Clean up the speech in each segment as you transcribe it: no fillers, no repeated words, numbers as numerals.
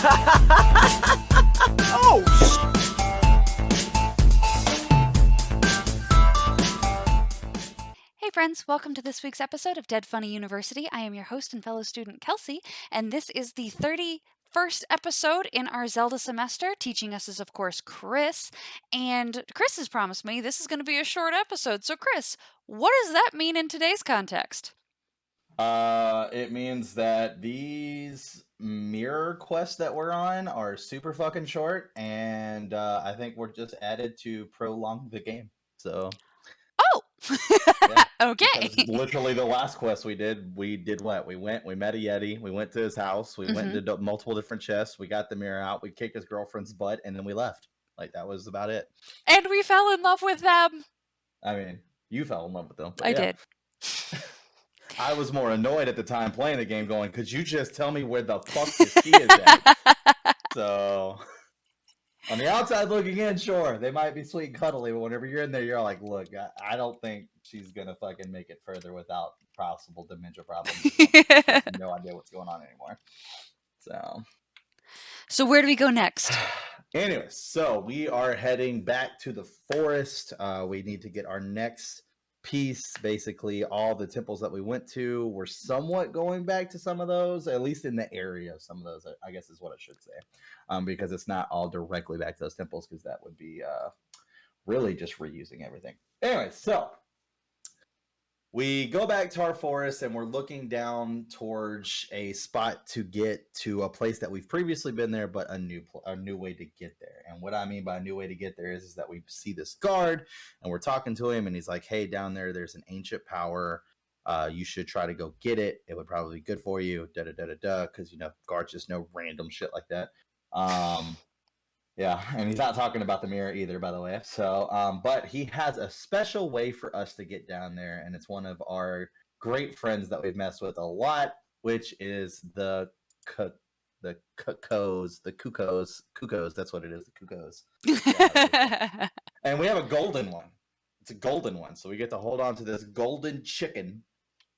Oh, Hey friends, welcome to this week's episode of Dead Funny University. I am your host and fellow student Kelsey, and this is the 31st episode in our Zelda semester. Teaching us is, of course, Chris, and Chris has promised me this is going to be a short episode. So, Chris, what does that mean in today's context? It means that these mirror quests that we're on are super fucking short, and I think we're just added to prolong the game. So, Oh! yeah. Okay. Because literally the last quest we did what? We met a Yeti, we went to his house, we went into multiple different chests, we got the mirror out, we kicked his girlfriend's butt, and then we left. Like, that was about it. And we fell in love with them. I mean, you fell in love with them. But I yeah. did. I was more annoyed at the time playing the game going, could you just tell me where the fuck this key is at? So, on the outside looking in, sure, they might be sweet and cuddly, but whenever you're in there, you're like, look, I don't think she's going to fucking make it further without possible dementia problems. I have no idea what's going on anymore. So where do we go next? Anyways, so we are heading back to the forest. We need to get our next piece. Basically, all the temples that we went to, we're somewhat going back to some of those, at least in the area of some of those, I guess is what I should say, because it's not all directly back to those temples, because that would be really just reusing everything. Anyway, so we go back to our forest and we're looking down towards a spot to get to a place that we've previously been there, but a new way to get there. And what I mean by a new way to get there is that we see this guard and we're talking to him and he's like, hey, down there's an ancient power. You should try to go get it. It would probably be good for you. Because, guards just know random shit like that. Yeah, and he's not talking about the mirror either, by the way. So, but he has a special way for us to get down there, and it's one of our great friends that we've messed with a lot, which is the Cuckoos. That's what it is, the Cuckoos. Yeah, and we have a golden one. It's a golden one, so we get to hold on to this golden chicken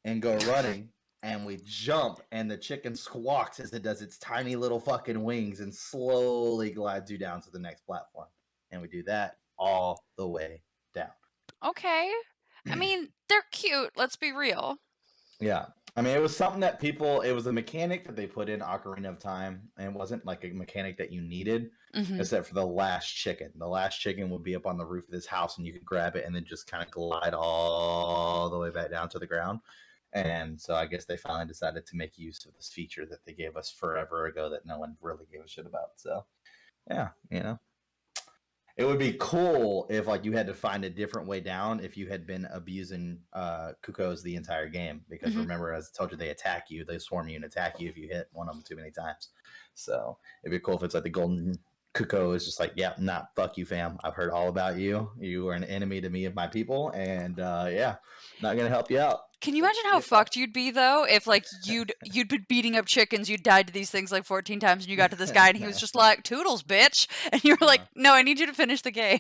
and go running. And we jump, and the chicken squawks as it does its tiny little fucking wings and slowly glides you down to the next platform. And we do that all the way down. Okay. I mean, they're cute. Let's be real. Yeah. I mean, it was something that it was a mechanic that they put in Ocarina of Time, and it wasn't like a mechanic that you needed, except for the last chicken. The last chicken would be up on the roof of this house, and you could grab it and then just kind of glide all the way back down to the ground. And so I guess they finally decided to make use of this feature that they gave us forever ago that no one really gave a shit about. So, yeah, it would be cool if you had to find a different way down if you had been abusing Cuckoos the entire game. Because remember, as I told you, they attack you. They swarm you and attack you if you hit one of them too many times. So it'd be cool if it's like the golden Cuckoo is just like, yeah, fuck you, fam. I've heard all about you. You are an enemy to me of my people. And yeah, not going to help you out. Can you imagine how fucked you'd be, though, if, you'd been beating up chickens, you'd died to these things, 14 times, and you got to this guy, and he was just like, toodles, bitch! And you were like, no, I need you to finish the game.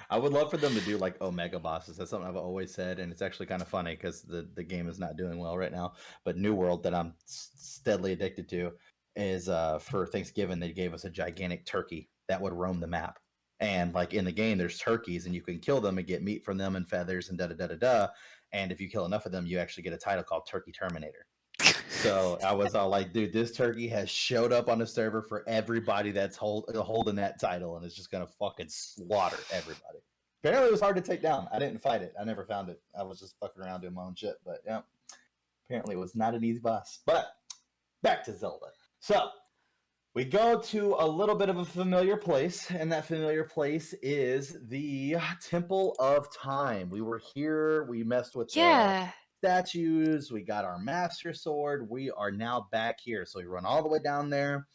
I would love for them to do, Omega bosses. That's something I've always said, and it's actually kind of funny, because the game is not doing well right now. But New World, that I'm steadily addicted to, is, for Thanksgiving, they gave us a gigantic turkey that would roam the map. And, in the game, there's turkeys, and you can kill them and get meat from them and feathers and da-da-da-da-da. And if you kill enough of them, you actually get a title called Turkey Terminator. So I was all like, dude, this turkey has showed up on the server for everybody that's holding that title, and it's just going to fucking slaughter everybody. Apparently it was hard to take down. I didn't fight it. I never found it. I was just fucking around doing my own shit. But yeah, apparently it was not an easy boss. But back to Zelda. So we go to a little bit of a familiar place, and that familiar place is the Temple of Time. We were here, we messed with the statues, we got our Master Sword, we are now back here. So we run all the way down there,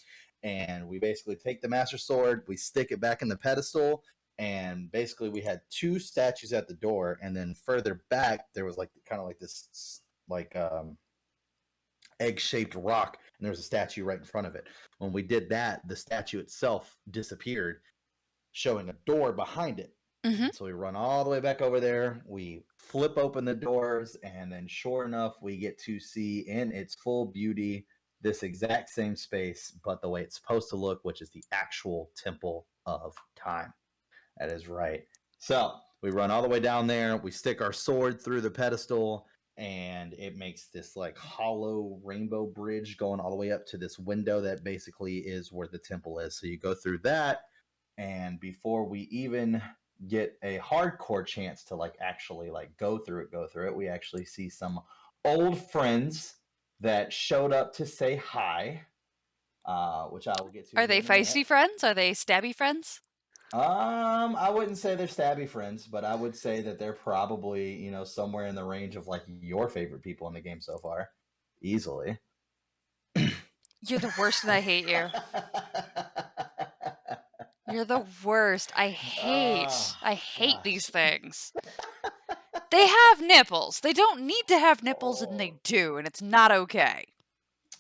and we basically take the Master Sword, we stick it back in the pedestal, and basically we had two statues at the door, and then further back, there was this egg-shaped rock, and there was a statue right in front of it. When we did that, the statue itself disappeared, showing a door behind it. So we run all the way back over there, we flip open the doors, and then sure enough, we get to see in its full beauty this exact same space, but the way it's supposed to look, which is the actual Temple of Time. That is right. So we run all the way down there. We stick our sword through the pedestal, and it makes this like hollow rainbow bridge going all the way up to this window that basically is where the temple is. So you go through that, and before we even get a hardcore chance to like actually like go through it, we actually see some old friends that showed up to say hi, which I will get to Are here they in a minute. feisty friends? Are they stabby friends? I wouldn't say they're stabby friends, but I would say that they're probably, somewhere in the range of like your favorite people in the game so far. Easily. You're the worst and I hate you. You're the worst. Oh, I hate these gosh. things. They have nipples. They don't need to have nipples and they Oh. do, and it's not okay.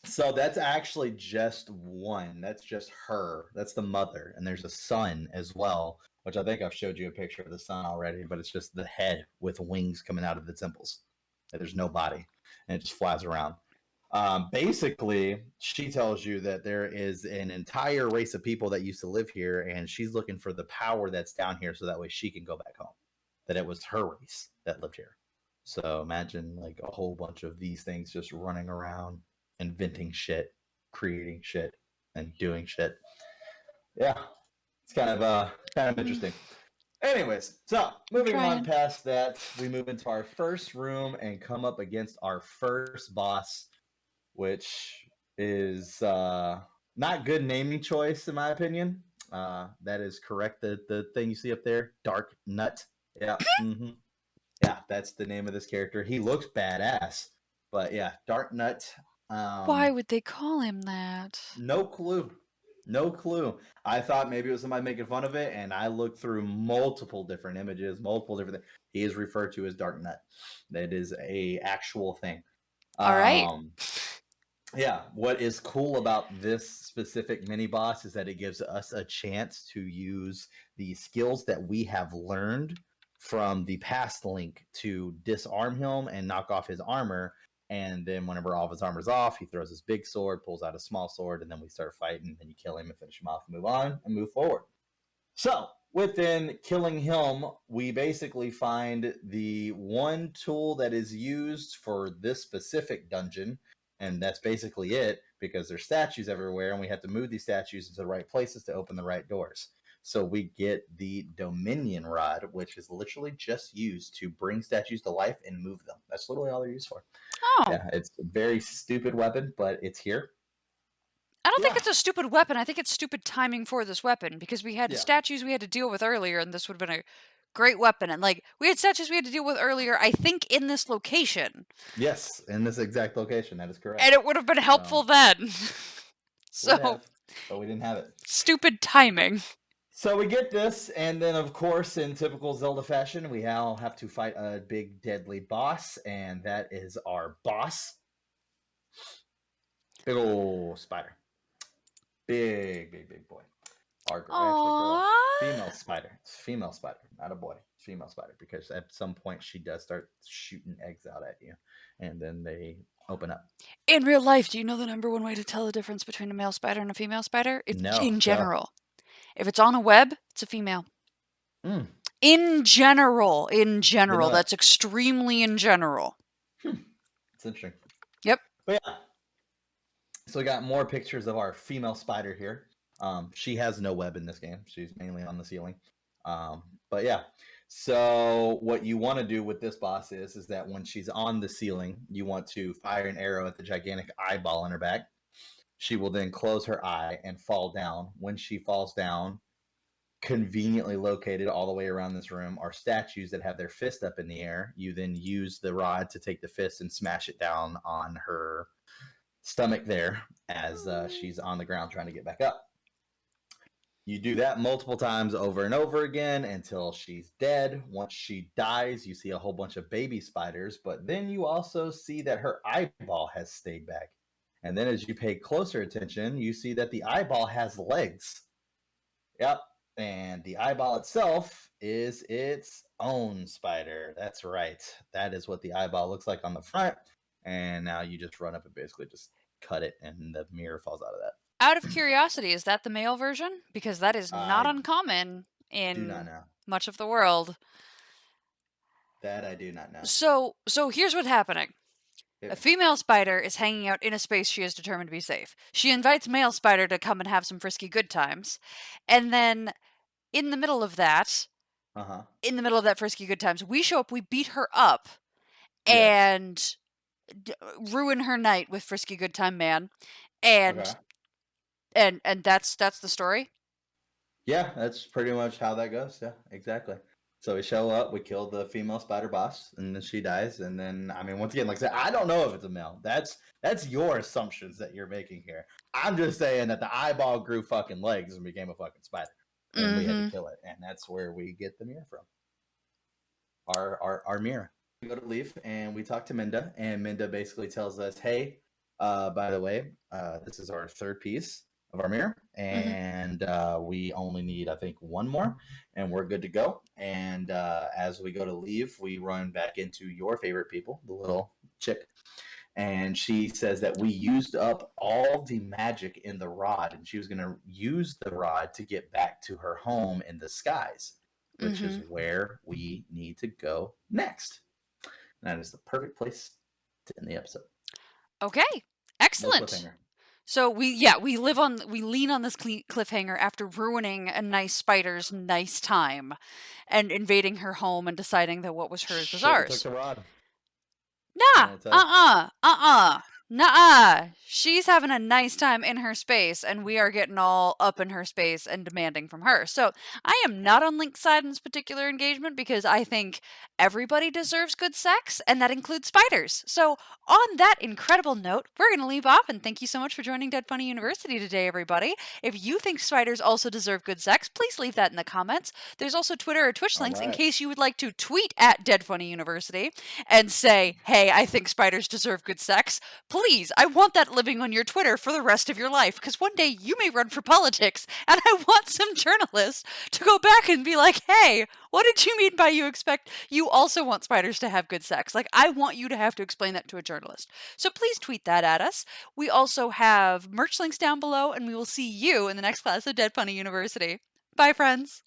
So that's actually just one. That's just her. That's the mother. And there's a son as well, which I think I've showed you a picture of the son already, but it's just the head with wings coming out of the temples. And there's no body. And it just flies around. Basically, she tells you that there is an entire race of people that used to live here, and she's looking for the power that's down here so that way she can go back home. That it was her race that lived here. So imagine like a whole bunch of these things just running around, inventing shit, creating shit, and doing shit. Yeah, it's kind of Mm, interesting. Anyways, so I'm moving on trying. past that, we move into our first room and come up against our first boss, which is not good naming choice in my opinion. That is correct. The thing you see up there, Dark Nut. Yeah, yeah, that's the name of this character. He looks badass, but yeah, Dark Nut. Why Um, would they call him that? no clue. No clue. I thought maybe it was somebody making fun of it, and I looked through multiple different images, multiple different things. He is referred to as Dark Nut. That is a actual thing. All right. Um, yeah, what is cool about this specific mini boss is that it gives us a chance to use the skills that we have learned from the past Link to disarm him and knock off his armor. And then, whenever all of his armor's off, he throws his big sword, pulls out a small sword, and then we start fighting. And you kill him and finish him off and move on and move forward. So, within killing him, we basically find the one tool that is used for this specific dungeon, and that's basically it because there's statues everywhere, and we have to move these statues into the right places to open the right doors. So we get the Dominion Rod, which is literally just used to bring statues to life and move them. That's literally all they're used for. Oh, Yeah, it's a very stupid weapon, but it's here. I don't think Yeah, it's a stupid weapon. I think it's stupid timing for this weapon because we had yeah. statues we had to deal with earlier, and this would have been a great weapon. And like we had statues we had to deal with earlier, I think in this location, Yes, in this exact location. That is and correct. it would have been So helpful then. would So have, but we didn't have it. stupid timing. So we get this, and then of course, in typical Zelda fashion, we now have to fight a big deadly boss, and that is our boss. Big old spider. Big, big, big boy. Actually, girl. Aww. Female spider. It's female spider, not a boy. Female spider, because at some point she does start shooting eggs out at you, and then they open up. In real life, do you know the number one way to tell the difference between a male spider and a female spider? If No, in go. general, if it's on a web, it's a female. Mm, In didn't know general, that. that's extremely in general. It's interesting. Yep. But yeah, so we got more pictures of our female spider here. She has no web in this game. She's mainly on the ceiling. But yeah, so what you want to do with this boss is that when she's on the ceiling, you want to fire an arrow at the gigantic eyeball on her back. She will then close her eye and fall down. When she falls down, conveniently located all the way around this room are statues that have their fist up in the air. You then use the rod to take the fist and smash it down on her stomach there as she's on the ground trying to get back up. You do that multiple times over and over again until she's dead. Once she dies, you see a whole bunch of baby spiders, but then you also see that her eyeball has stayed back. And then as you pay closer attention, you see that the eyeball has legs. Yep. And the eyeball itself is its own spider. That's right. That is what the eyeball looks like on the front. And now you just run up and basically just cut it, and the mirror falls out of that. Out of curiosity, is that the male version? Because that is not I uncommon do not in know. much of the world. That I do not know. So here's what's happening. Hit A me. female spider is hanging out in a space she is determined to be safe. She invites male spider to come and have some frisky good times. And then in the middle of that, Uh huh. in the middle of that frisky good times, we show up, we beat her up Yes. and ruin her night with frisky good time man. And Okay. and that's the story. Yeah, that's pretty much how that goes. Yeah, exactly. So we show up, we kill the female spider boss, and then she dies. And then, I mean, once again, like I said, I don't know if it's a male. That's your assumptions that you're making here. I'm just saying that the eyeball grew fucking legs and became a fucking spider, and we had to Mm-hmm. kill it, and that's where we get the mirror from. Our mirror. We go to leave, and we talk to Minda, and Minda basically tells us, "Hey, by the way, this is our third piece of our mirror, Mm-hmm. and we only need, I think, one more, and we're good to go." And as we go to leave, we run back into your favorite people, the little chick, and she says that we used up all the magic in the rod, and she was going to use the rod to get back to her home in the skies, which is Mm-hmm. where we need to go next. And that is the perfect place to end the episode. Okay. No Excellent. cliffhanger. So we lean on this cliffhanger after ruining a nice spider's nice time and invading her home and deciding that what was hers was Should have took ours. the rod. Nah, Trying to tell you. nuh-uh. She's having a nice time in her space, and we are getting all up in her space and demanding from her. So I am not on Link's side in this particular engagement because I think everybody deserves good sex, and that includes spiders. So on that incredible note, we're going to leave off, and thank you so much for joining Dead Funny University today, everybody. If you think spiders also deserve good sex, please leave that in the comments. There's also Twitter or Twitch All links in right. case you would like to tweet at Dead Funny University and say, hey, I think spiders deserve good sex. Please, I want that living on your Twitter for the rest of your life, because one day you may run for politics, and I want some journalists to go back and be like, hey, what did you mean by you also want spiders to have good sex? Like, I want you to have to explain that to a journalist. So please tweet that at us. We also have merch links down below, and we will see you in the next class of Dead Funny University. Bye, friends.